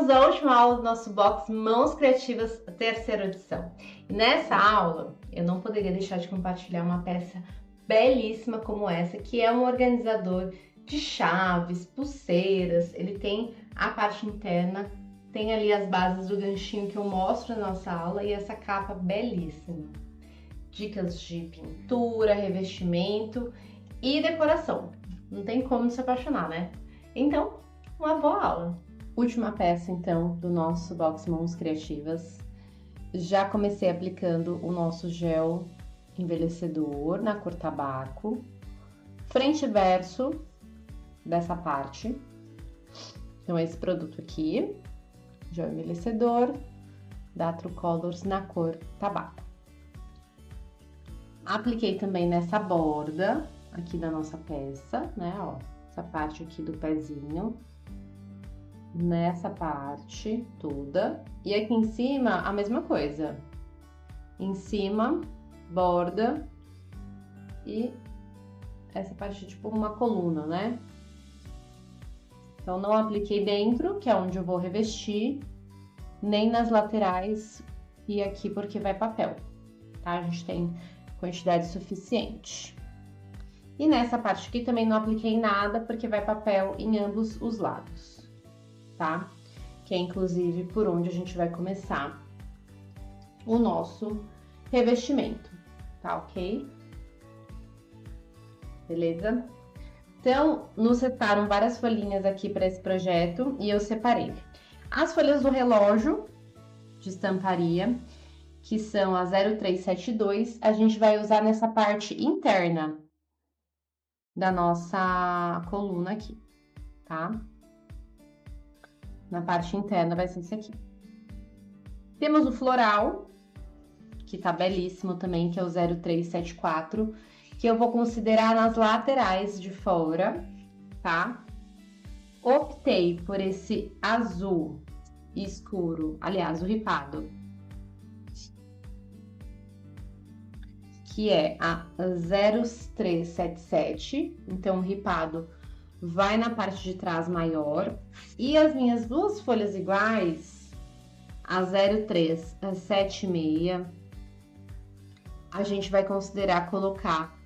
Chegamos à última aula do nosso box Mãos Criativas, terceira edição. E nessa aula, eu não poderia deixar de compartilhar uma peça belíssima como essa, que é um organizador de chaves, pulseiras. Ele tem a parte interna, tem ali as bases do ganchinho que eu mostro na nossa aula e essa capa belíssima. Dicas de pintura, revestimento e decoração. Não tem como se apaixonar, né? Então, uma boa aula! Última peça, então, do nosso box Mãos Criativas. Já comecei aplicando o nosso gel envelhecedor na cor tabaco. Frente e verso dessa parte. Então, esse produto aqui, gel envelhecedor da True Colors na cor tabaco. Apliquei também nessa borda aqui da nossa peça, né, ó, essa parte aqui do pezinho. Nessa parte toda. E aqui em cima, a mesma coisa. Em cima, borda. E essa parte tipo uma coluna, né? Então, não apliquei dentro, que é onde eu vou revestir, nem nas laterais e aqui porque vai papel, tá? A gente tem quantidade suficiente. E nessa parte aqui também não apliquei nada, porque vai papel em ambos os lados. Tá? Que é inclusive por onde a gente vai começar o nosso revestimento, tá ok? Beleza? Então, nos setaram várias folhinhas aqui para esse projeto e eu separei. As folhas do relógio de estamparia, que são a 0372, a gente vai usar nessa parte interna da nossa coluna aqui, tá? Na parte interna vai ser esse aqui. Temos o floral, que tá belíssimo também, que é o 0374, que eu vou considerar nas laterais de fora, tá? Optei por esse azul escuro, aliás, o ripado, que é a 0377, então o ripado vai na parte de trás maior. E as minhas duas folhas iguais, a 0376, a gente vai considerar colocar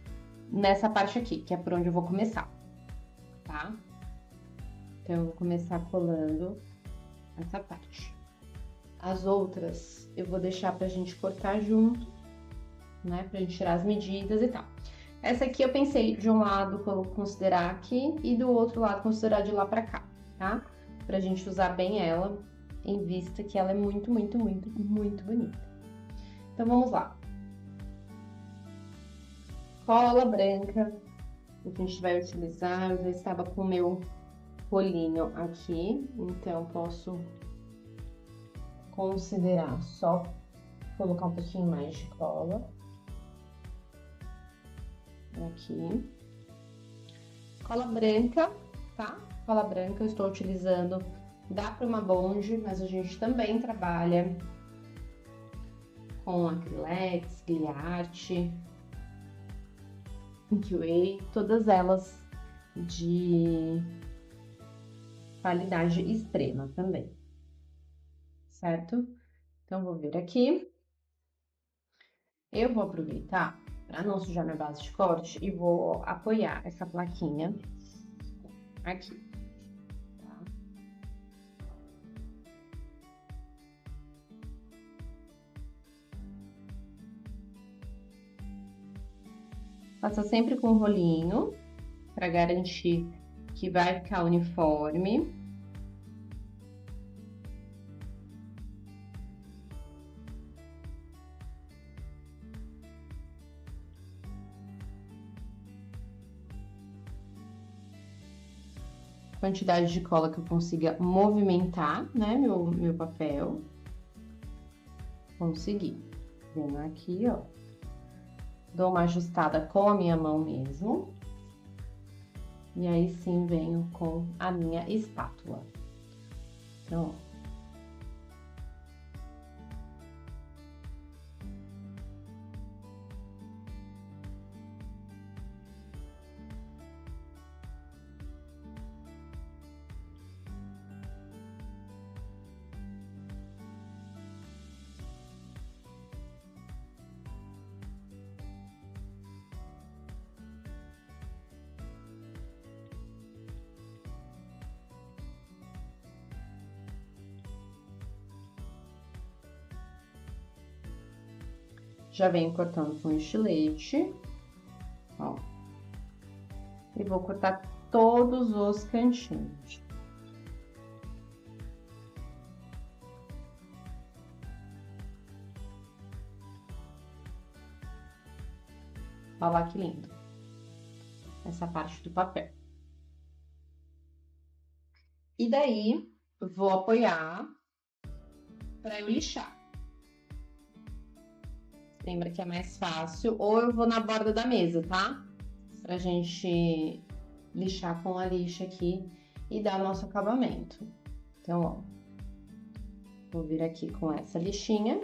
nessa parte aqui, que é por onde eu vou começar, tá? Então, eu vou começar colando essa parte. As outras, eu vou deixar pra gente cortar junto, né? Pra gente tirar as medidas e tal. Essa aqui eu pensei de um lado considerar aqui e do outro lado considerar de lá pra cá, tá? Pra gente usar bem ela, em vista que ela é muito, muito, muito, muito bonita. Então, vamos lá. Cola branca, que a gente vai utilizar. Eu já estava com o meu rolinho aqui, então posso considerar só colocar um pouquinho mais de cola. Aqui. Cola branca, tá? Cola branca eu estou utilizando da Pruma Bond, mas a gente também trabalha com Acrylex, Gliart, Inkway, todas elas de qualidade extrema também, certo? Então, vou vir aqui. Eu vou aproveitar para não sujar minha base de corte e vou apoiar essa plaquinha aqui, tá? Passa sempre com o rolinho para garantir que vai ficar uniforme. Quantidade de cola que eu consiga movimentar, né, meu papel. Consegui. Venho aqui, ó. Dou uma ajustada com a minha mão mesmo. E aí sim venho com a minha espátula. Então, ó. Já venho cortando com estilete, ó. E vou cortar todos os cantinhos. Olha lá que lindo. Essa parte do papel. E daí, vou apoiar para eu lixar. Lembra que é mais fácil, ou eu vou na borda da mesa, tá? Pra gente lixar com a lixa aqui e dar o nosso acabamento. Então, ó, vou vir aqui com essa lixinha.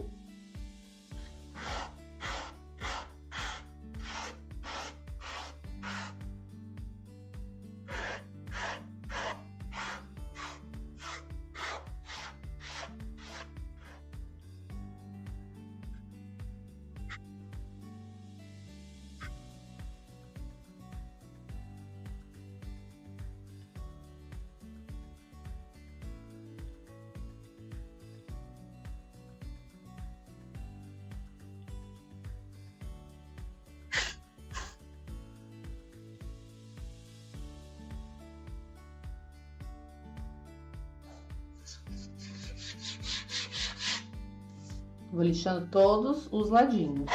Vou lixando todos os ladinhos.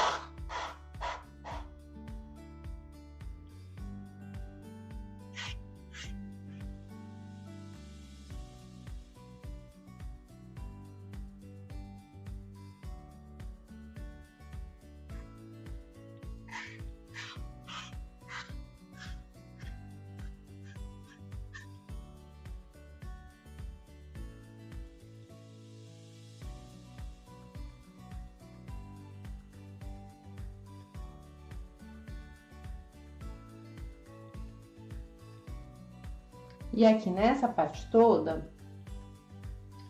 E aqui nessa parte toda,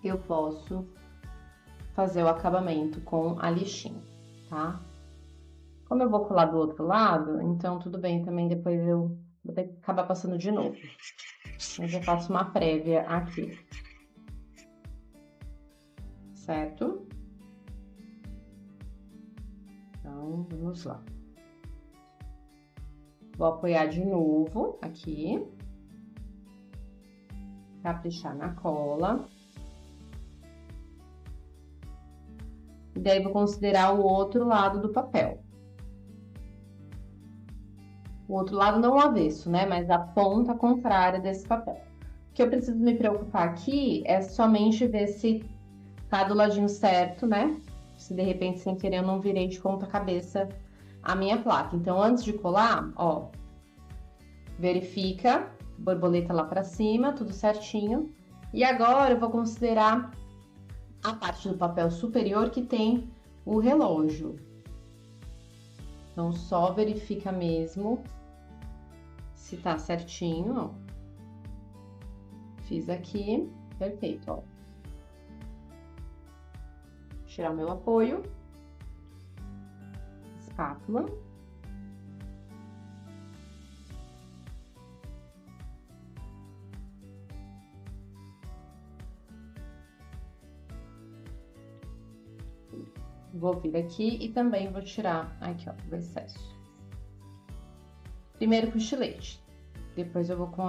eu posso fazer o acabamento com a lixinha, tá? Como eu vou colar do outro lado, então tudo bem também, depois eu vou ter que acabar passando de novo. Mas eu faço uma prévia aqui. Certo? Então, vamos lá. Vou apoiar de novo aqui. Caprichar na cola. E daí, vou considerar o outro lado do papel. O outro lado não o avesso, né? Mas a ponta contrária desse papel. O que eu preciso me preocupar aqui é somente ver se tá do ladinho certo, né? Se de repente, sem querer, eu não virei de ponta cabeça a minha placa. Então, antes de colar, ó, verifica, borboleta lá pra cima, tudo certinho. E agora, eu vou considerar a parte do papel superior que tem o relógio. Então, só verifica mesmo se tá certinho, ó. Fiz aqui, perfeito, ó. Tirar o meu apoio. Espátula. Vou vir aqui e também vou tirar aqui, ó, o excesso. Primeiro com o estilete, depois eu vou com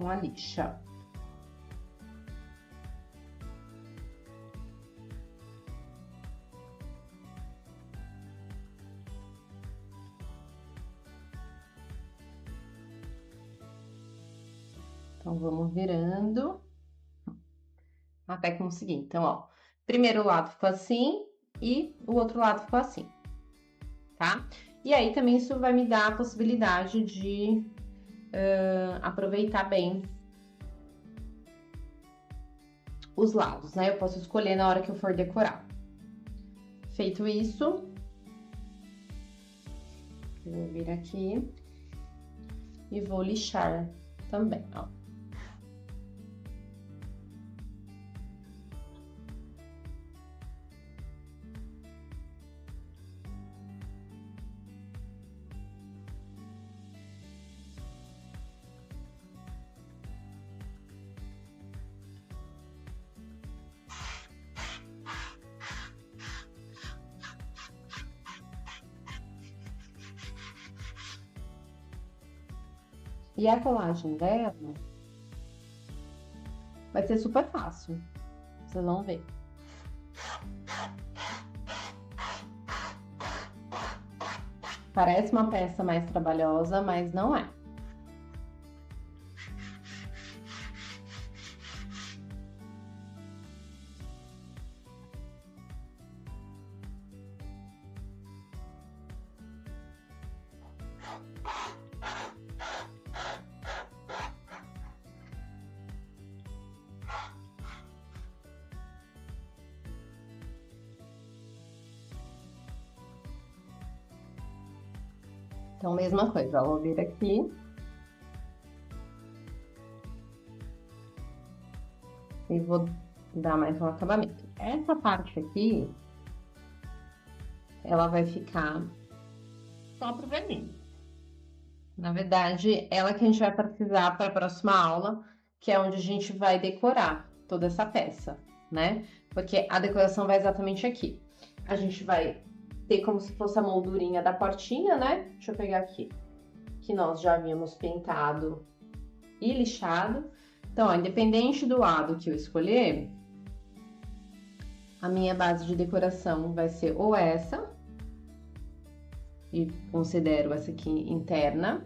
a lixa. Então, vamos virando até conseguir. Então, ó, primeiro lado ficou assim e o outro lado ficou assim, tá? E aí, também isso vai me dar a possibilidade de aproveitar bem os lados, né? Eu posso escolher na hora que eu for decorar. Feito isso, eu vou vir aqui e vou lixar também, ó. E a colagem dela vai ser super fácil. Vocês vão ver. Parece uma peça mais trabalhosa, mas não é. Então, mesma coisa, ó, vou vir aqui. E vou dar mais um acabamento. Essa parte aqui, ela vai ficar só pro vermelho. Na verdade, ela que a gente vai precisar para a próxima aula, que é onde a gente vai decorar toda essa peça, né? Porque a decoração vai exatamente aqui. A gente vai ter como se fosse a moldurinha da portinha, né? Deixa eu pegar aqui. Que nós já havíamos pintado e lixado. Então, ó, independente do lado que eu escolher, a minha base de decoração vai ser ou essa, e considero essa aqui interna,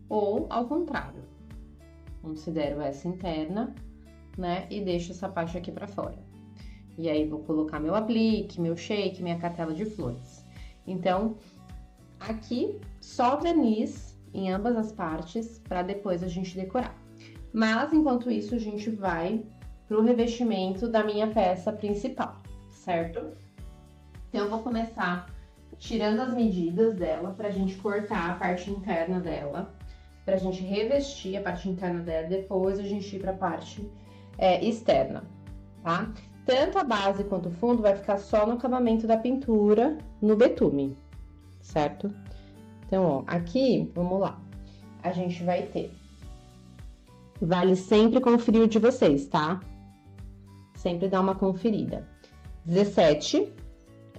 ou ao contrário, considero essa interna, né? E deixo essa parte aqui pra fora. E aí, vou colocar meu aplique, meu shake, minha cartela de flores. Então, aqui, só verniz em ambas as partes, para depois a gente decorar. Mas, enquanto isso, a gente vai pro revestimento da minha peça principal, certo? Então, eu vou começar tirando as medidas dela, pra gente cortar a parte interna dela, pra gente revestir a parte interna dela, depois a gente ir pra parte externa, tá? Tanto a base quanto o fundo vai ficar só no acabamento da pintura no betume, certo? Então, ó, aqui, vamos lá. A gente vai ter... Vale sempre conferir o de vocês, tá? Sempre dá uma conferida. 17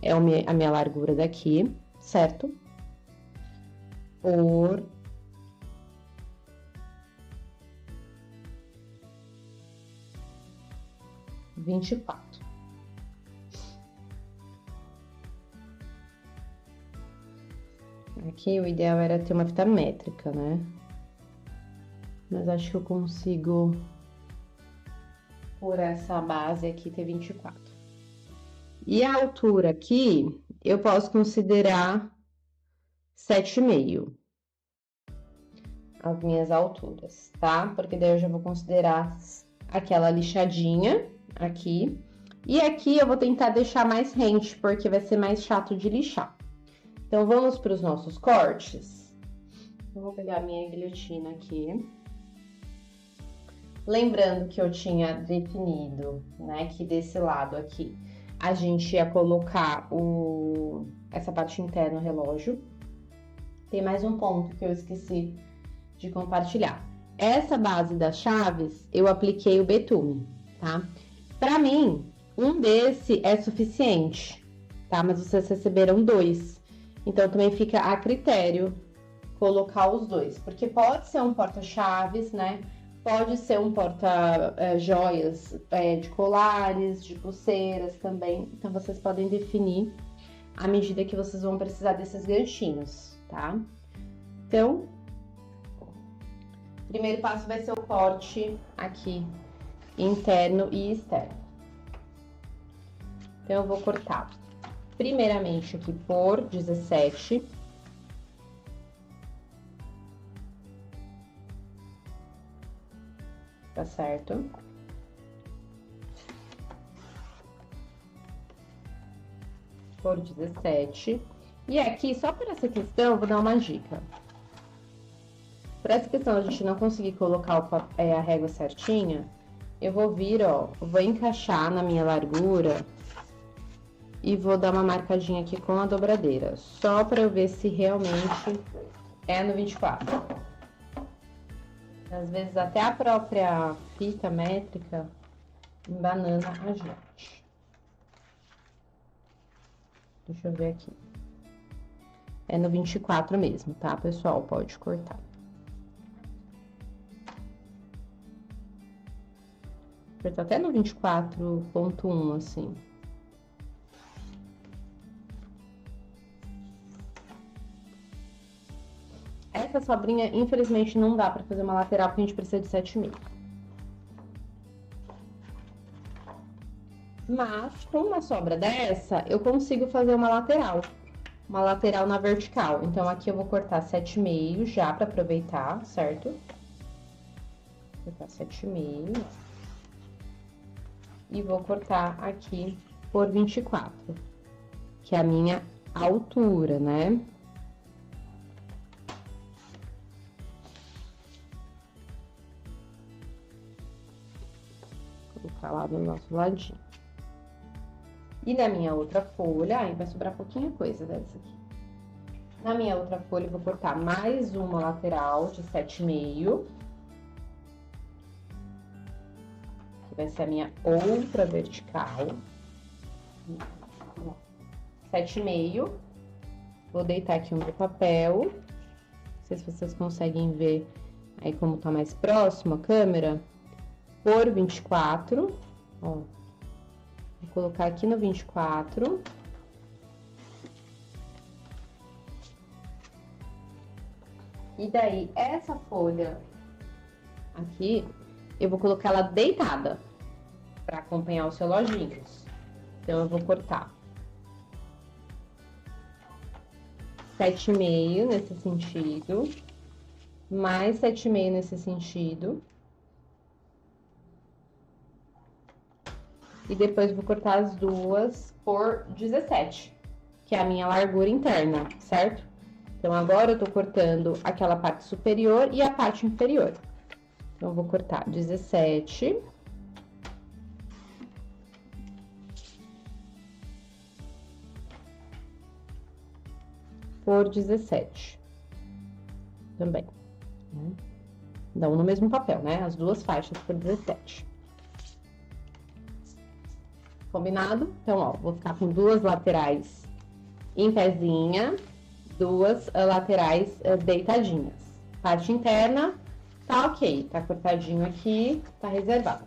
é a minha largura daqui, certo? Por... R$24. Aqui o ideal era ter uma fita métrica, né? Mas acho que eu consigo, por essa base aqui, ter 24. E a altura aqui, eu posso considerar 7,5. As minhas alturas, tá? Porque daí eu já vou considerar aquela lixadinha aqui. E aqui eu vou tentar deixar mais rente, porque vai ser mais chato de lixar. Então, vamos para os nossos cortes. Eu vou pegar a minha guilhotina aqui. Lembrando que eu tinha definido, né, que desse lado aqui a gente ia colocar essa parte interna do relógio. Tem mais um ponto que eu esqueci de compartilhar. Essa base das chaves, eu apliquei o betume, tá? Pra mim, um desse é suficiente, tá? Mas vocês receberam 2. Então, também fica a critério colocar os 2. Porque pode ser um porta-chaves, né? Pode ser um porta-joias de colares, de pulseiras também. Então, vocês podem definir à medida que vocês vão precisar desses ganchinhos, tá? Então, o primeiro passo vai ser o corte aqui, interno e externo. Então, eu vou cortar primeiramente aqui por 17. Tá certo? Por 17. E aqui, só por essa questão, eu vou dar uma dica. Por essa questão, a gente não conseguir colocar a régua certinha, eu vou vir, ó, vou encaixar na minha largura e vou dar uma marcadinha aqui com a dobradeira, só pra eu ver se realmente é no 24. Às vezes até a própria fita métrica embanana a gente. Deixa eu ver aqui. É no 24 mesmo, tá, pessoal? Pode cortar. Apertar até no 24.1, assim. Essa sobrinha, infelizmente, não dá pra fazer uma lateral, porque a gente precisa de 7,5. Mas, com uma sobra dessa, eu consigo fazer uma lateral. Uma lateral na vertical. Então, aqui eu vou cortar 7,5 já pra aproveitar, certo? Vou cortar 7,5. E vou cortar aqui por 24, que é a minha altura, né? Vou colocar lá do nosso ladinho. E na minha outra folha, aí vai sobrar pouquinha coisa dessa aqui. Na minha outra folha, eu vou cortar mais uma lateral de 7,5. Que vai ser a minha outra vertical. 7,5. Vou deitar aqui o meu papel. Não sei se vocês conseguem ver aí como tá mais próximo a câmera. Por 24, ó. Vou colocar aqui no 24. E daí, essa folha aqui, eu vou colocar ela deitada, pra acompanhar os reloginhos. Então, eu vou cortar 7,5 nesse sentido, mais 7,5 nesse sentido. E depois vou cortar as duas por 17, que é a minha largura interna, certo? Então, agora eu tô cortando aquela parte superior e a parte inferior. Então, eu vou cortar 17. Por 17. Também. Né? Dão no mesmo papel, né? As duas faixas por 17. Combinado? Então, ó, vou ficar com duas laterais em pezinha, duas laterais deitadinhas. Parte interna, tá ok, tá cortadinho aqui, tá reservado.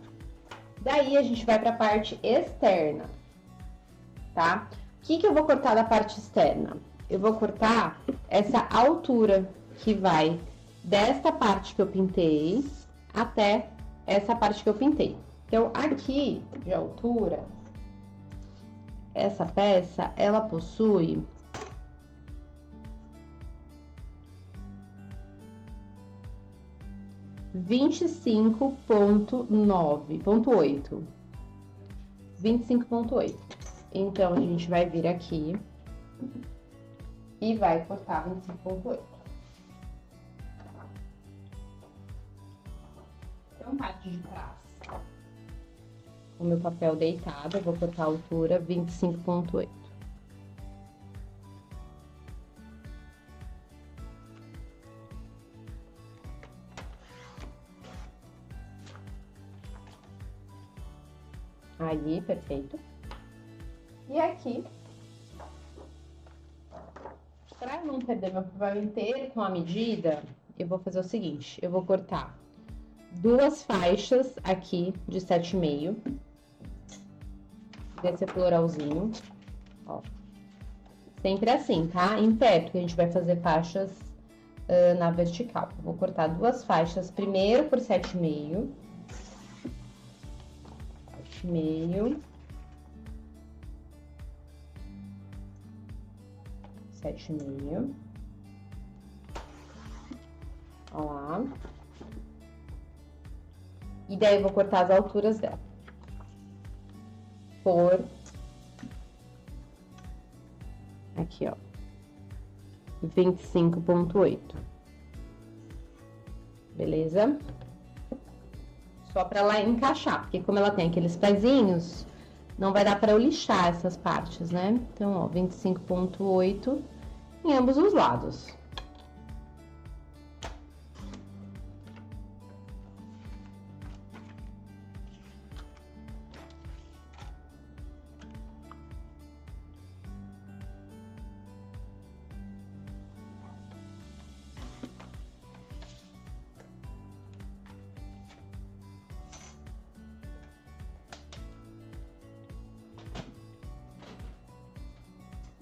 Daí, a gente vai pra parte externa, tá? O que eu vou cortar da parte externa? Eu vou cortar essa altura que vai desta parte que eu pintei até essa parte que eu pintei. Então, aqui de altura, essa peça, ela possui 25,9,8. 25,8. Então, a gente vai vir aqui e vai cortar 25,8. Então, parte de trás. O meu papel deitado, eu vou cortar a altura 25,8. Aí, perfeito. E aqui, para não perder meu papel inteiro com a medida, eu vou fazer o seguinte, eu vou cortar duas faixas aqui de 7,5 desse floralzinho, ó. Sempre assim, tá? Em pé, porque a gente vai fazer faixas na vertical. Eu vou cortar duas faixas, primeiro por 7,5. 7,5. 7,5. Ó lá. E daí eu vou cortar as alturas dela. Por... Aqui, ó. 25,8. Beleza? Só pra ela encaixar, porque como ela tem aqueles pezinhos, não vai dar pra eu lixar essas partes, né? Então, ó, 25,8 em ambos os lados.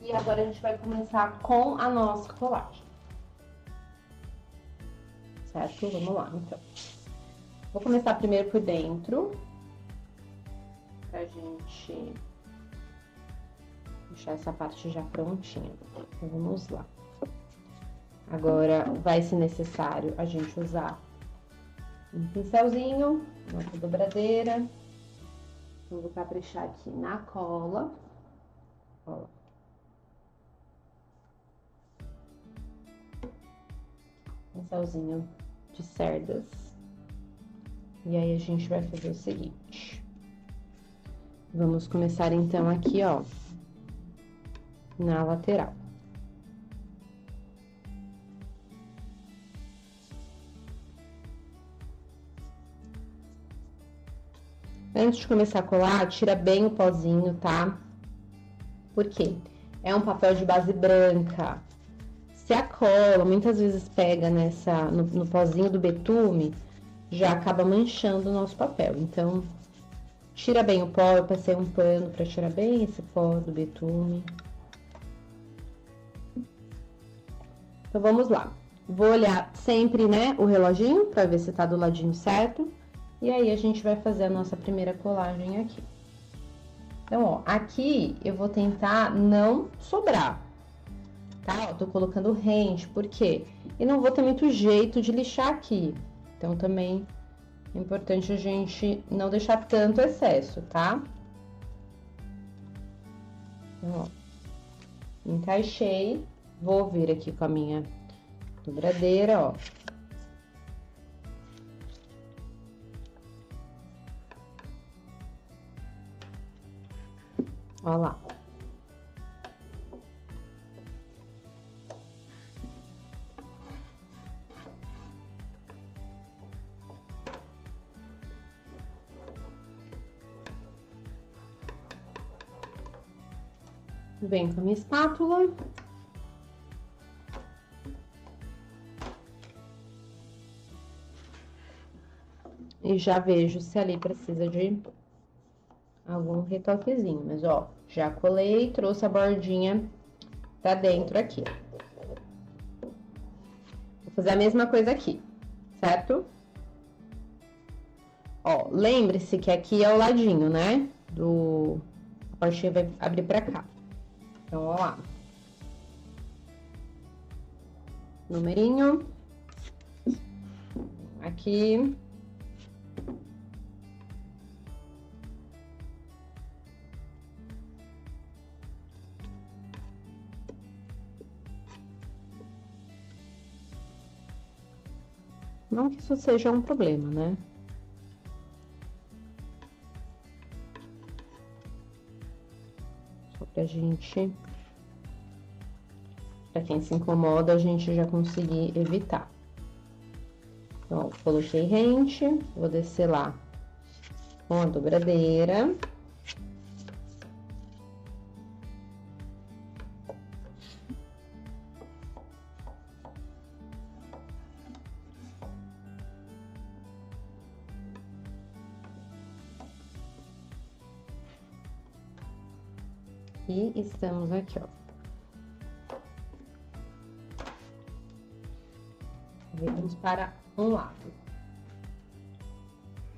E agora a gente vai começar com a nossa colagem. Certo? Vamos lá, então. Vou começar primeiro por dentro, pra gente deixar essa parte já prontinha. Então, vamos lá. Agora, vai ser necessário a gente usar um pincelzinho, uma dobradeira. Então, vou caprichar aqui na cola. Ó. Pincelzinho de cerdas. E aí, a gente vai fazer o seguinte. Vamos começar, então, aqui, ó, na lateral. Antes de começar a colar, tira bem o pozinho, tá? Por quê? É um papel de base branca. Se a cola muitas vezes pega no pozinho do betume, já acaba manchando o nosso papel. Então, tira bem o pó. Eu passei um pano para tirar bem esse pó do betume. Então, vamos lá. Vou olhar sempre, né, o reloginho para ver se tá do ladinho certo. E aí, a gente vai fazer a nossa primeira colagem aqui. Então, ó, aqui eu vou tentar não sobrar, tá? Ó, tô colocando rente, por quê? E não vou ter muito jeito de lixar aqui. Então, também é importante a gente não deixar tanto excesso, tá? Então, ó, encaixei. Vou vir aqui com a minha dobradeira, ó. Ó lá. Venho com a minha espátula. E já vejo se ali precisa de algum retoquezinho, mas ó, já colei, trouxe a bordinha pra dentro aqui. Vou fazer a mesma coisa aqui, certo? Ó, lembre-se que aqui é o ladinho, né? A portinha vai abrir pra cá. Então, ó lá. Numerinho. Aqui. Não que isso seja um problema, né? Só pra gente... Pra quem se incomoda, a gente já conseguir evitar. Então, ó, coloquei rente, vou descer lá com a dobradeira. E estamos aqui, ó. Vamos para um lado.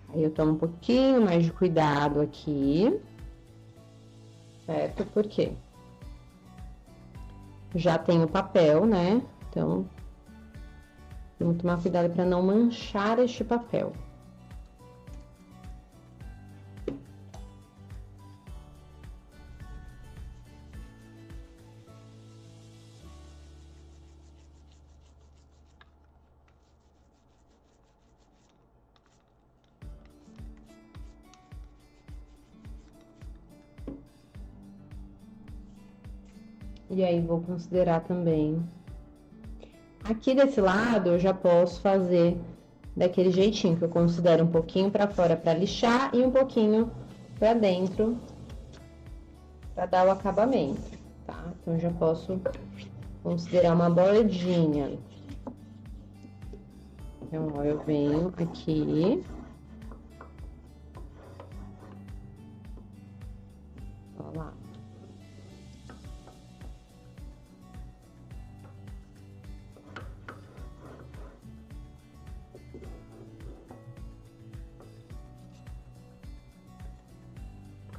Aí, eu tomo um pouquinho mais de cuidado aqui. Certo? Por quê? Já tem o papel, né? Então, vamos tomar cuidado para não manchar este papel. E aí, vou considerar também. Aqui desse lado, eu já posso fazer daquele jeitinho, que eu considero um pouquinho pra fora pra lixar e um pouquinho pra dentro pra dar o acabamento, tá? Então, eu já posso considerar uma bordinha. Então, ó, eu venho aqui. Ó lá.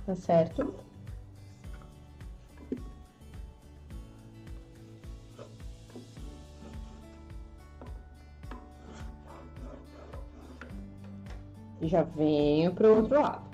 tá certo? E já venho pro outro lado.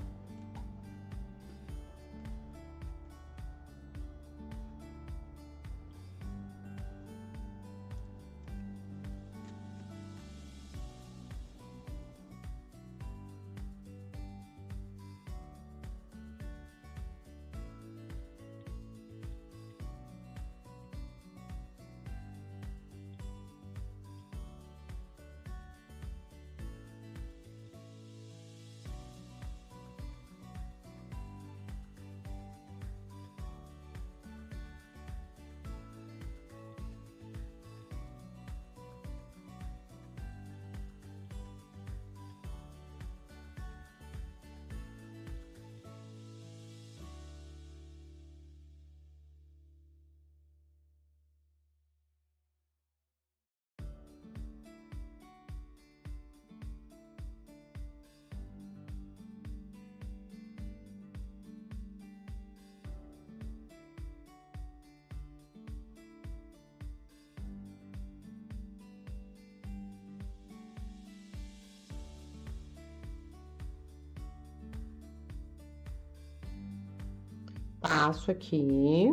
Passo aqui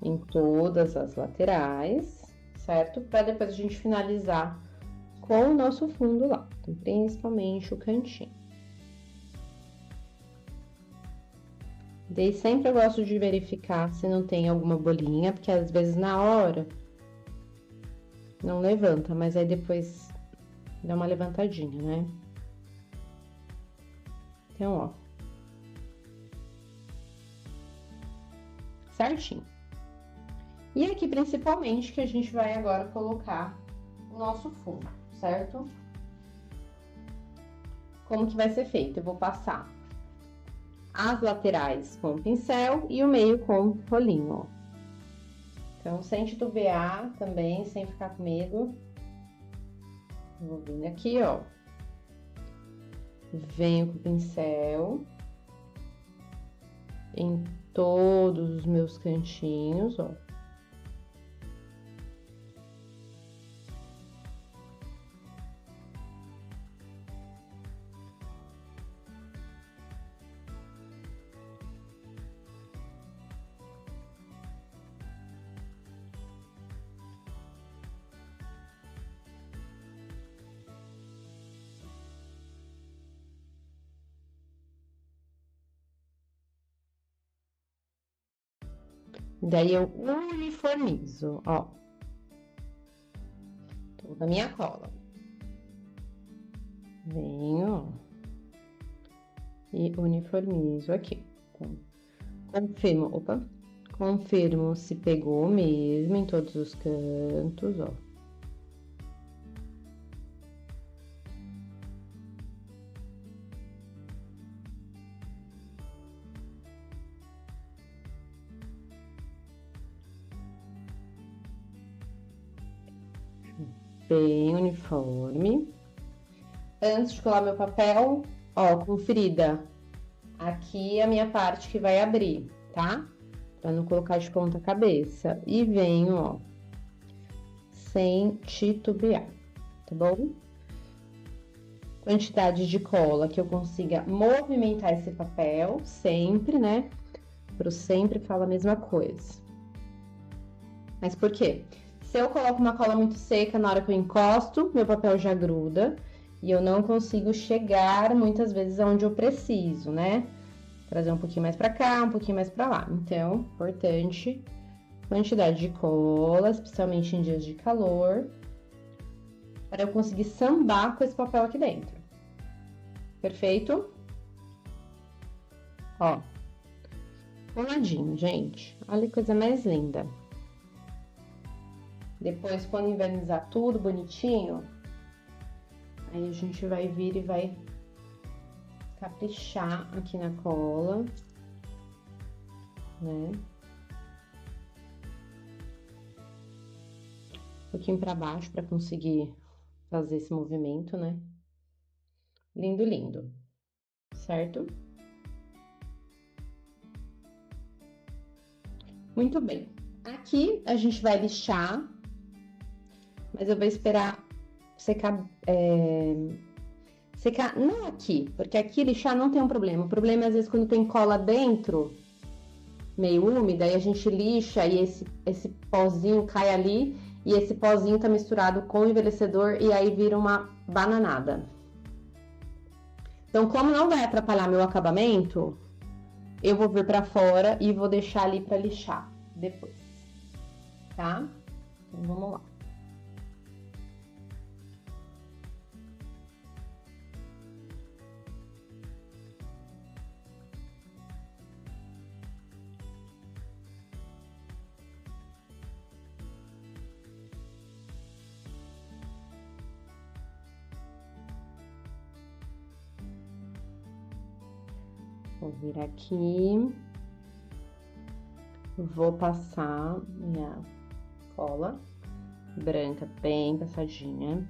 em todas as laterais, certo? Para depois a gente finalizar com o nosso fundo lá, então, principalmente o cantinho. Daí sempre eu gosto de verificar se não tem alguma bolinha, porque às vezes na hora não levanta, mas aí depois dá uma levantadinha, né? Então, ó. Certinho. E aqui, principalmente, que a gente vai agora colocar o nosso fundo, certo? Como que vai ser feito? Eu vou passar as laterais com o pincel e o meio com o rolinho, ó. Então, sem titubear também, sem ficar com medo. Vou vir aqui, ó. Venho com o pincel em todos os meus cantinhos, ó. Daí eu uniformizo, ó. Toda a minha cola. Venho, ó. E uniformizo aqui. Então, confirmo se pegou mesmo em todos os cantos, ó. Bem uniforme. Antes de colar meu papel, ó, conferida. Aqui é a minha parte que vai abrir, tá? Pra não colocar de ponta cabeça. E venho, ó, sem titubear, tá bom? Quantidade de cola que eu consiga movimentar esse papel sempre, né? Pro sempre fala a mesma coisa. Mas por quê? Se eu coloco uma cola muito seca, na hora que eu encosto, meu papel já gruda e eu não consigo chegar muitas vezes aonde eu preciso, né? Trazer um pouquinho mais pra cá, um pouquinho mais pra lá. Então, importante, quantidade de cola, especialmente em dias de calor, para eu conseguir sambar com esse papel aqui dentro. Perfeito? Ó, coladinho, gente. Olha que coisa mais linda. Depois, quando invernizar tudo bonitinho, aí a gente vai vir e vai caprichar aqui na cola, né? Um pouquinho pra baixo pra conseguir fazer esse movimento, né? Lindo, lindo. Certo? Muito bem. Aqui a gente vai lixar, mas eu vou esperar secar, secar, não aqui, porque aqui lixar não tem um problema. O problema é às vezes quando tem cola dentro, meio úmida, aí a gente lixa e esse pozinho cai ali e esse pozinho tá misturado com o envelhecedor e aí vira uma bananada. Então, como não vai atrapalhar meu acabamento, eu vou vir pra fora e vou deixar ali pra lixar depois, tá? Então, vamos lá. Vou vir aqui, vou passar minha cola branca bem passadinha.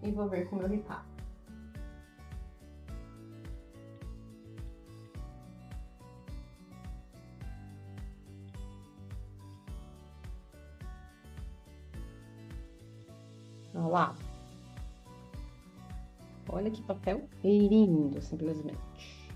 E vou ver com o meu ripado. Olha lá. Olha que papel lindo, simplesmente.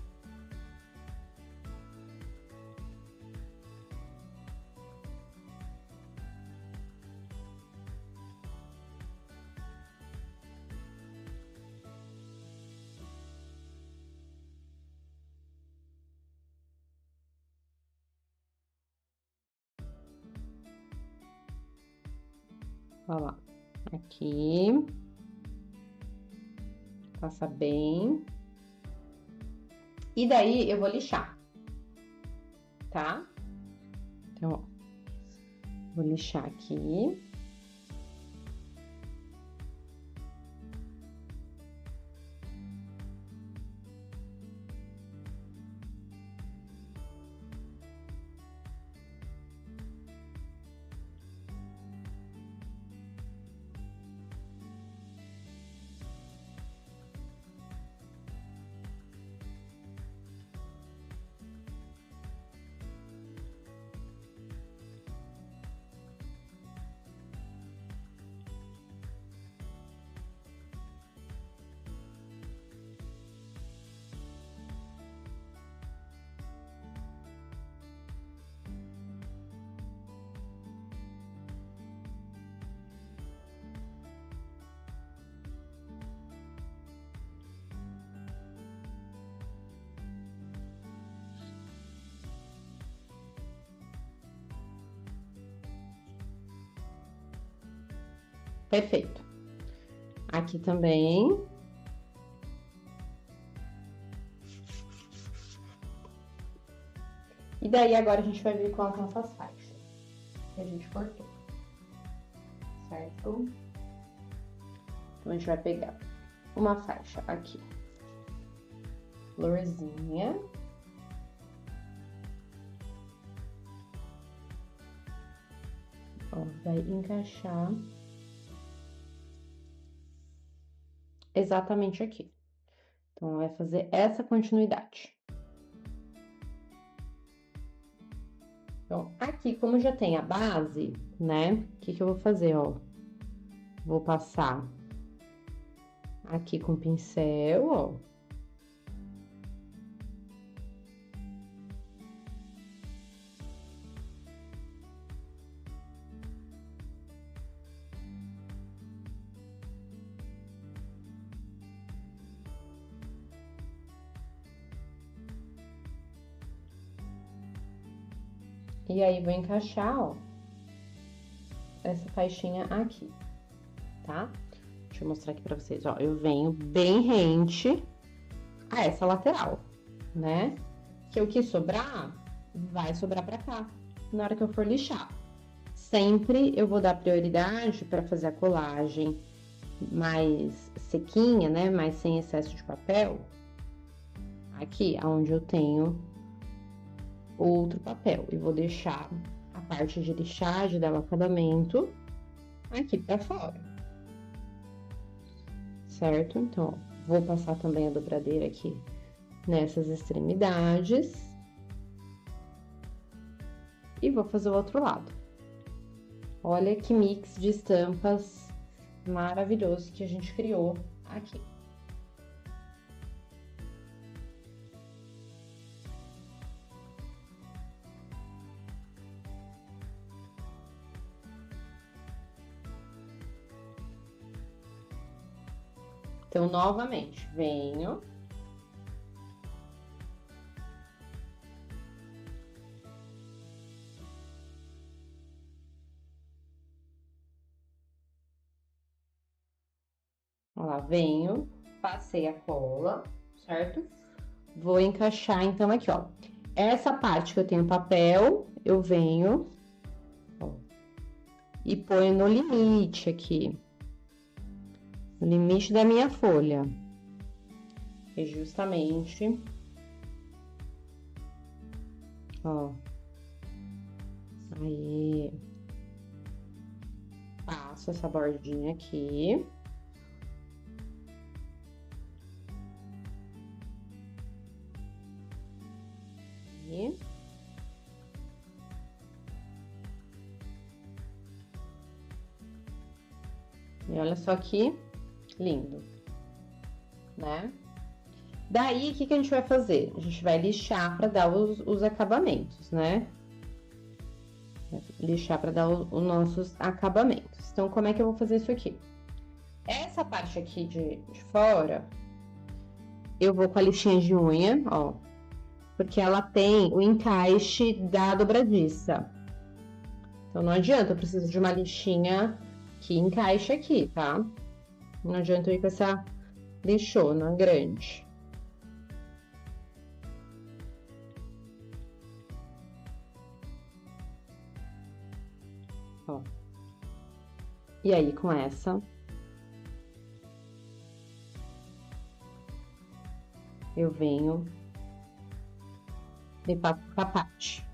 Olha lá. Aqui. Passa bem. E daí eu vou lixar, tá? Então, ó, vou lixar aqui. Perfeito. Aqui também. E daí agora a gente vai vir com as nossas faixas que a gente cortou, certo? Então a gente vai pegar uma faixa aqui, florzinha. Ó, vai encaixar exatamente aqui. Então, vai fazer essa continuidade. Então, aqui, como já tem a base, né? O que que eu vou fazer, ó? Vou passar aqui com o pincel, ó. E aí, vou encaixar, ó, essa faixinha aqui, tá? Deixa eu mostrar aqui pra vocês, ó. Eu venho bem rente a essa lateral, né? Que o que sobrar, vai sobrar pra cá, na hora que eu for lixar. Sempre eu vou dar prioridade pra fazer a colagem mais sequinha, né? Mais sem excesso de papel. Aqui, onde eu tenho outro papel. E vou deixar a parte de lixagem do acabamento aqui pra fora. Certo? Então, ó, vou passar também a dobradeira aqui nessas extremidades. E vou fazer o outro lado. Olha que mix de estampas maravilhoso que a gente criou aqui. Então, novamente, venho. Ó lá, venho, passei a cola, certo? Vou encaixar, então, aqui, ó. Essa parte que eu tenho papel, eu venho, ó, e ponho no limite aqui. No limite da minha folha. E justamente, ó. Aí, passo essa bordinha aqui. E olha só que lindo, né? Daí, o que a gente vai fazer? A gente vai lixar para dar os acabamentos, né? Lixar para dar os nossos acabamentos. Então, como é que eu vou fazer isso aqui? Essa parte aqui de fora, eu vou com a lixinha de unha, ó. Porque ela tem o encaixe da dobradiça. Então, não adianta, eu preciso de uma lixinha que encaixe aqui, tá? Não adianta eu ir com essa lixona grande. Ó. E aí, com essa, eu venho e passo a parte.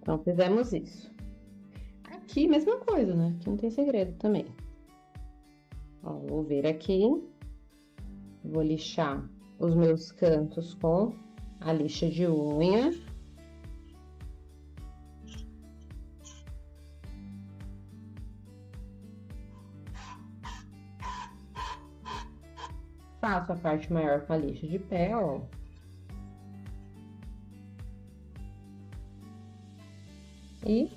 Então, fizemos isso. Aqui, mesma coisa, né? Aqui não tem segredo também. Ó, vou vir aqui. Vou lixar os meus cantos com a lixa de unha. Faço a parte maior com a lixa de pé, ó. E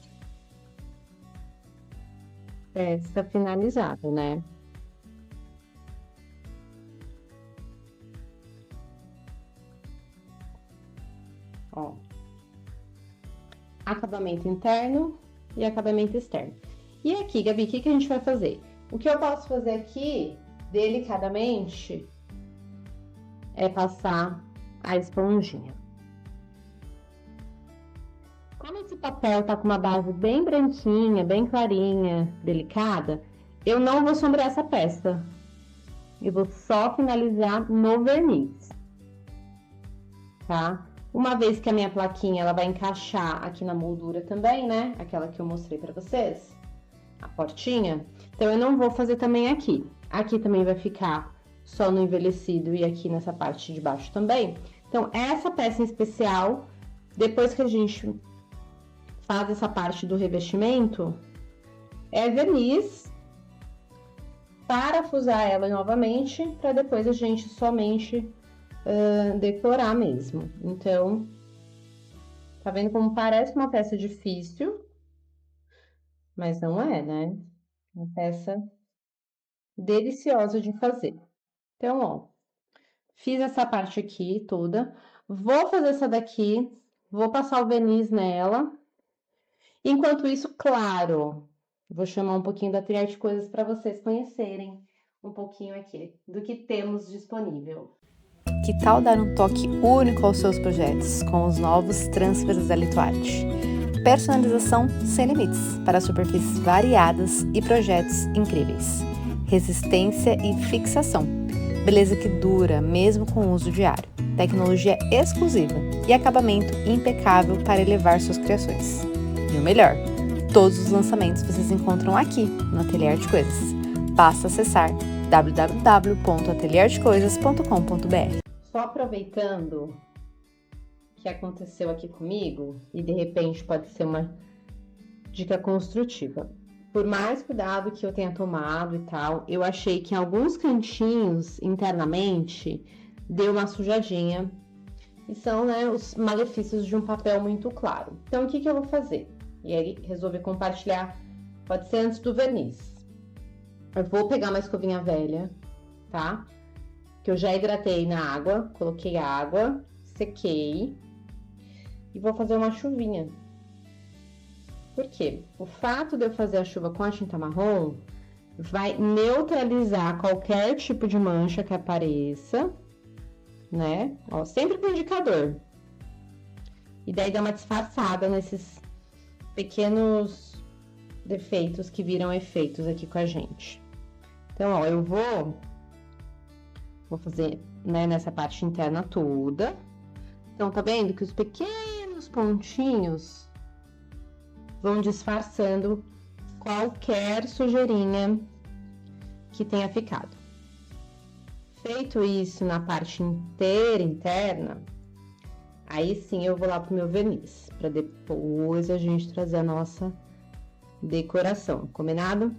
esta finalizada, né? Ó. Acabamento interno e acabamento externo. E aqui, Gabi, o que a gente vai fazer? O que eu posso fazer aqui, delicadamente, é passar a esponjinha. Como esse papel tá com uma base bem branquinha, bem clarinha, delicada, eu não vou sombrear essa peça. Eu vou só finalizar no verniz, tá? Uma vez que a minha plaquinha, ela vai encaixar aqui na moldura também, né? Aquela que eu mostrei pra vocês, a portinha. Então, eu não vou fazer também aqui. Aqui também vai ficar só no envelhecido e aqui nessa parte de baixo também. Então, essa peça em especial, depois que a gente faz essa parte do revestimento, é verniz, parafusar ela novamente, para depois a gente somente decorar mesmo. Então, tá vendo como parece uma peça difícil, mas não é, né? Uma peça deliciosa de fazer. Então, ó, fiz essa parte aqui toda, vou fazer essa daqui, vou passar o verniz nela. Enquanto isso, claro, vou chamar um pouquinho da Triarte Coisas para vocês conhecerem um pouquinho aqui do que temos disponível. Que tal dar um toque único aos seus projetos com os novos transfers da Lituarte? Personalização sem limites para superfícies variadas e projetos incríveis. Resistência e fixação. Beleza que dura mesmo com uso diário. Tecnologia exclusiva e acabamento impecável para elevar suas criações. E o melhor, todos os lançamentos vocês encontram aqui no Ateliê Arte Coisas. Basta acessar www.atelierdecoisas.com.br. Só aproveitando que aconteceu aqui comigo, e de repente pode ser uma dica construtiva. Por mais cuidado que eu tenha tomado e tal, eu achei que em alguns cantinhos internamente deu uma sujadinha. E são, né, os malefícios de um papel muito claro. Então, o que eu vou fazer? E aí, resolvi compartilhar, pode ser antes do verniz. Eu vou pegar uma escovinha velha, tá? Que eu já hidratei na água, coloquei água, sequei. E vou fazer uma chuvinha. Por quê? O fato de eu fazer a chuva com a tinta marrom vai neutralizar qualquer tipo de mancha que apareça, né? Ó, sempre com o indicador. E daí dá uma disfarçada nesses pequenos defeitos que viram efeitos aqui com a gente. Então, ó, eu vou fazer, né, nessa parte interna toda. Então, tá vendo que os pequenos pontinhos vão disfarçando qualquer sujeirinha que tenha ficado. Feito isso na parte inteira interna, aí sim eu vou lá pro meu verniz, para depois a gente trazer a nossa decoração, combinado?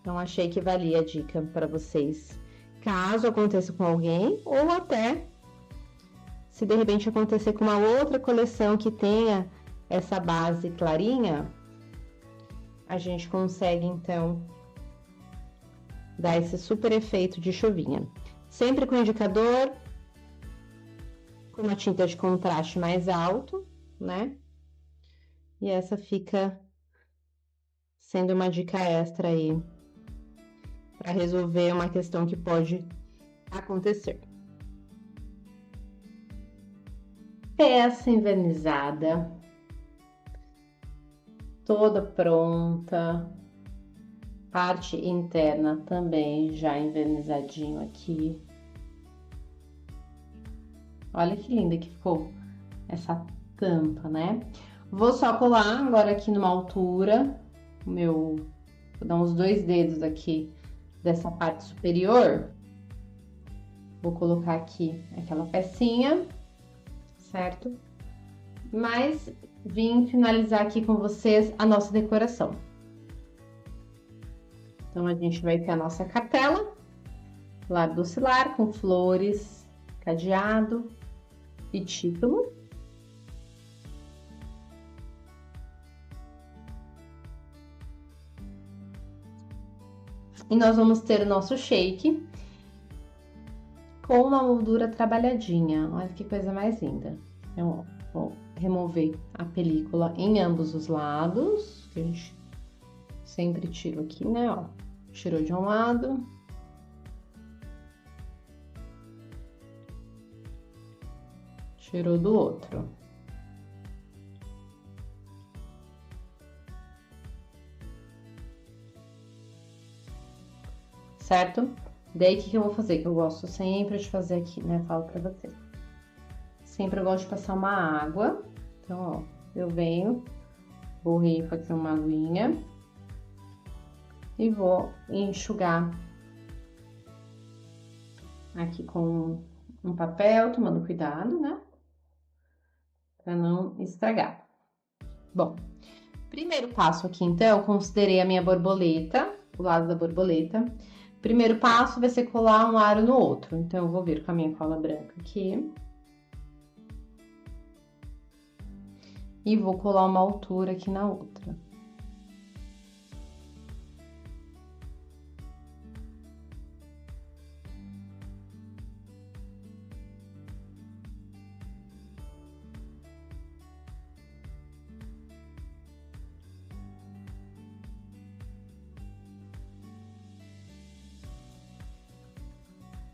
Então, achei que valia a dica para vocês, caso aconteça com alguém, ou até se de repente acontecer com uma outra coleção que tenha essa base clarinha, a gente consegue então dar esse super efeito de chuvinha. Sempre com o indicador, com uma tinta de contraste mais alto, né? E essa fica sendo uma dica extra aí para resolver uma questão que pode acontecer. Peça envernizada, toda pronta, parte interna também já envernizadinho aqui. Olha que linda que ficou essa tampa, né? Vou só colar agora aqui numa altura, vou dar uns 2 dedos aqui dessa parte superior. Vou colocar aqui aquela pecinha, certo? Mas vim finalizar aqui com vocês a nossa decoração. Então, a gente vai ter a nossa cartela, lápis docilar com flores, cadeado e título. E nós vamos ter o nosso shake com uma moldura trabalhadinha. Olha que coisa mais linda. Eu vou remover a película em ambos os lados, que a gente sempre tira aqui, né, ó. Tirou de um lado. Tirou do outro. Certo? Daí, o que eu vou fazer? Que eu gosto sempre de fazer aqui, né? Falo pra vocês. Sempre eu gosto de passar uma água. Então, ó, eu venho, borrifo aqui uma aguinha e vou enxugar aqui com um papel, tomando cuidado, né? Pra não estragar. Bom, primeiro passo aqui, então, eu considerei a minha borboleta, o lado da borboleta. Primeiro passo vai ser colar um aro no outro. Então, eu vou vir com a minha cola branca aqui. E vou colar uma altura aqui na outra.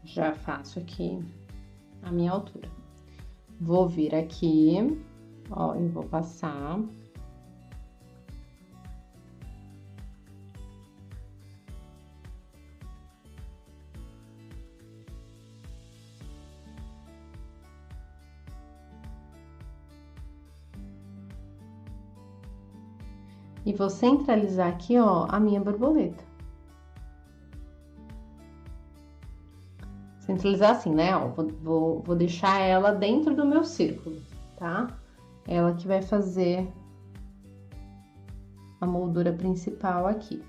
Já faço aqui a minha altura. Vou vir aqui Ó, eu vou passar. E vou centralizar aqui, ó, a minha borboleta. Centralizar assim, né? Ó, vou deixar ela dentro do meu círculo, tá? Ela que vai fazer a moldura principal aqui.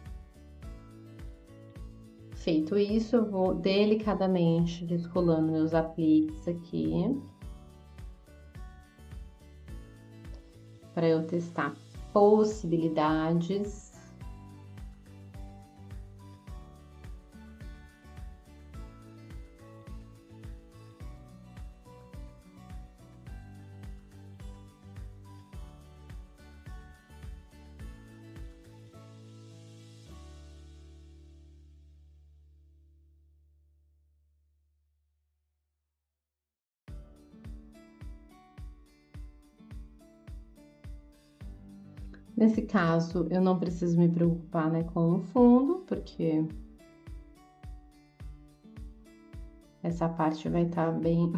Feito isso, eu vou delicadamente descolando meus apliques aqui. Para eu testar possibilidades. Nesse caso, eu não preciso me preocupar, né, com o fundo, porque essa parte vai estar bem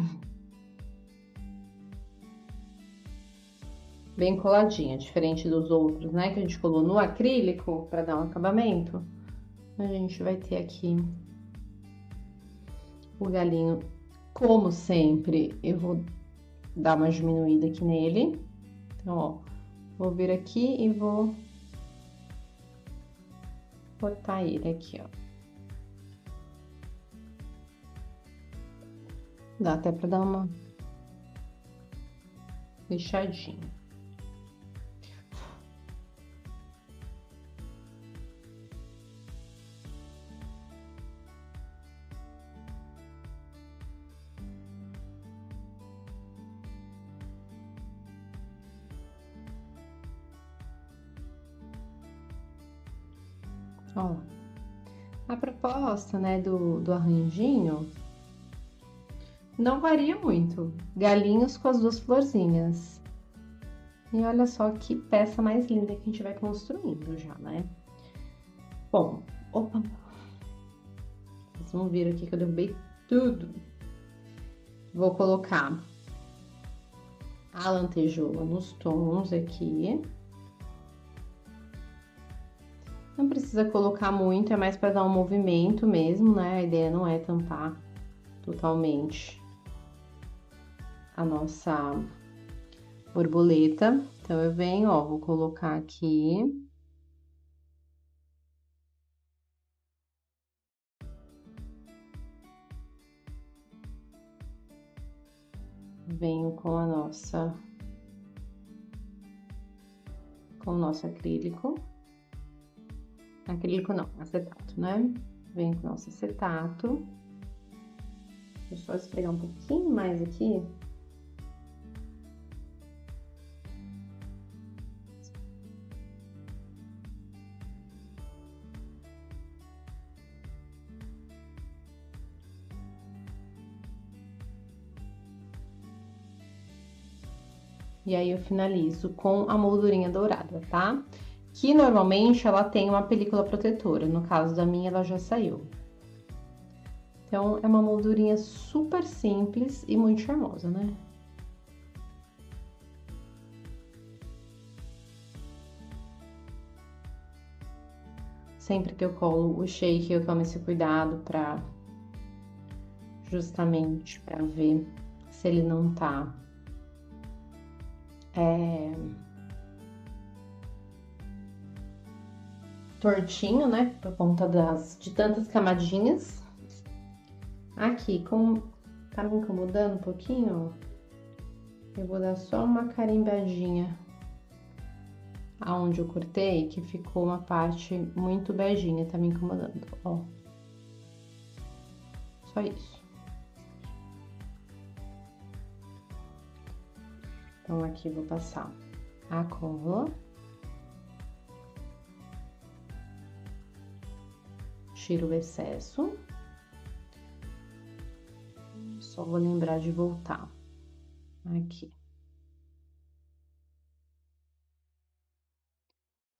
coladinha, diferente dos outros, né, que a gente colou no acrílico para dar um acabamento. A gente vai ter aqui o galinho, como sempre, eu vou dar uma diminuída aqui nele. Então, ó, vou vir aqui e vou botar ele aqui, ó. Dá até pra dar uma fechadinha. Ó, a proposta, né, do arranjinho não varia muito. Galinhos com as duas florzinhas. E olha só que peça mais linda que a gente vai construindo já, né? Bom, opa! Vocês vão ver aqui que eu derrubei tudo. Vou colocar a lantejoula nos tons aqui. Não precisa colocar muito, é mais para dar um movimento mesmo, né? A ideia não é tampar totalmente a nossa borboleta. Então, eu venho, ó, vou colocar aqui. Venho com a com o nosso acrílico. Acrílico não, acetato, né? Venho com o nosso acetato. Vou só esfregar um pouquinho mais aqui. E aí, eu finalizo com a moldurinha dourada, tá? Que normalmente ela tem uma película protetora, no caso da minha ela já saiu. Então, é uma moldurinha super simples e muito charmosa, né? Sempre que eu colo o shake, eu tomo esse cuidado pra justamente para ver se ele não tá tortinho, né? Por conta de tantas camadinhas. Aqui, como tá me incomodando um pouquinho, ó, eu vou dar só uma carimbadinha aonde eu cortei, que ficou uma parte muito beijinha, tá me incomodando, ó. Só isso. Então, aqui eu vou passar a cola. Tiro o excesso. Só vou lembrar de voltar aqui.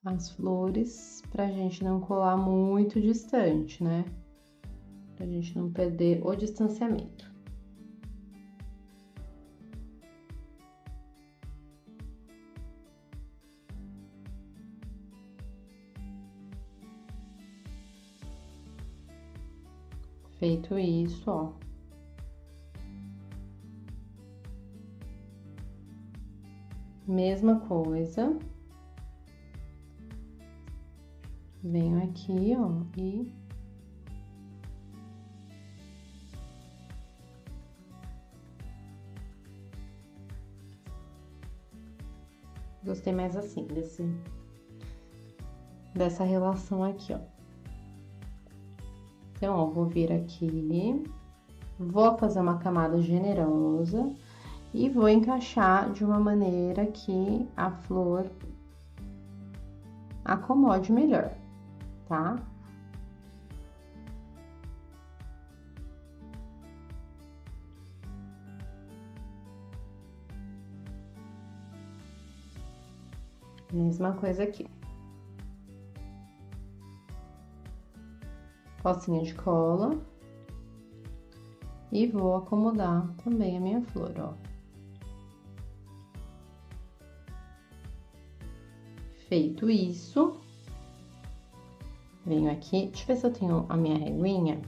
as flores pra gente não colar muito distante, né? Pra gente não perder o distanciamento. Feito isso, ó. Mesma coisa. Venho aqui, ó, e gostei mais assim, dessa relação aqui, ó. Então, ó, vou vir aqui, vou fazer uma camada generosa e vou encaixar de uma maneira que a flor acomode melhor, tá? Mesma coisa aqui. Pocinha de cola. E vou acomodar também a minha flor, ó. Feito isso, venho aqui, deixa eu ver se eu tenho a minha reguinha.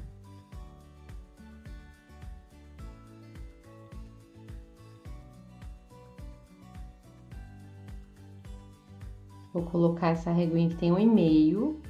Vou colocar essa reguinha que tem 1,5.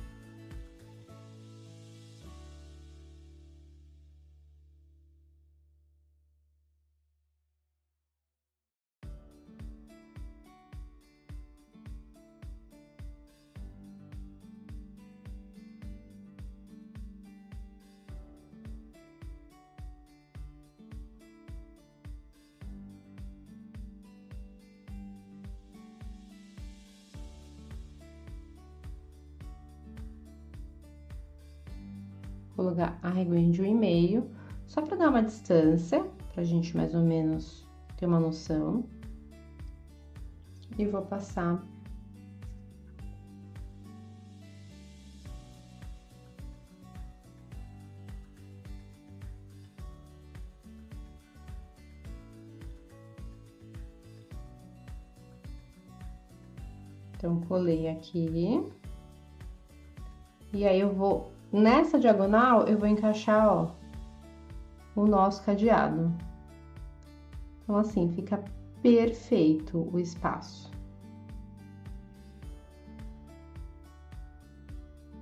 Colocar a reguinha de 1,5, só para dar uma distância, pra gente mais ou menos ter uma noção. E vou passar então, colei aqui. E aí, eu vou, nessa diagonal, eu vou encaixar, ó, o nosso cadeado. Então, assim, fica perfeito o espaço.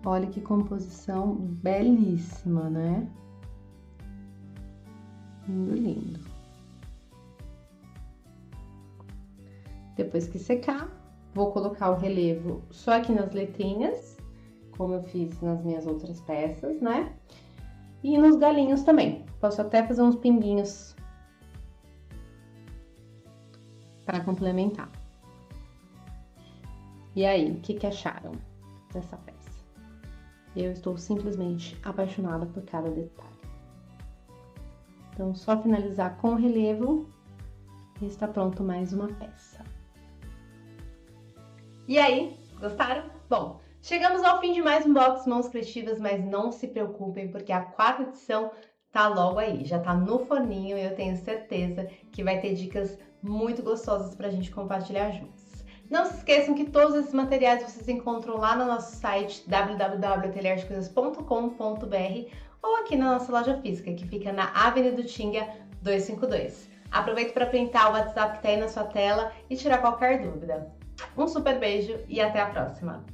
Olha que composição belíssima, né? Lindo, lindo. Depois que secar, vou colocar o relevo só aqui nas letrinhas, como eu fiz nas minhas outras peças, né? E nos galinhos também. Posso até fazer uns pinguinhos para complementar. E aí, o que acharam dessa peça? Eu estou simplesmente apaixonada por cada detalhe. Então, só finalizar com o relevo e está pronto mais uma peça. E aí, gostaram? Bom, chegamos ao fim de mais um box Mãos Criativas, mas não se preocupem, porque a 4ª edição tá logo aí, já tá no forninho e eu tenho certeza que vai ter dicas muito gostosas pra gente compartilhar juntos. Não se esqueçam que todos esses materiais vocês encontram lá no nosso site www.atelierdecoisas.com.br ou aqui na nossa loja física, que fica na Avenida Tinga 252. Aproveita para printar o WhatsApp que tá aí na sua tela e tirar qualquer dúvida. Um super beijo e até a próxima!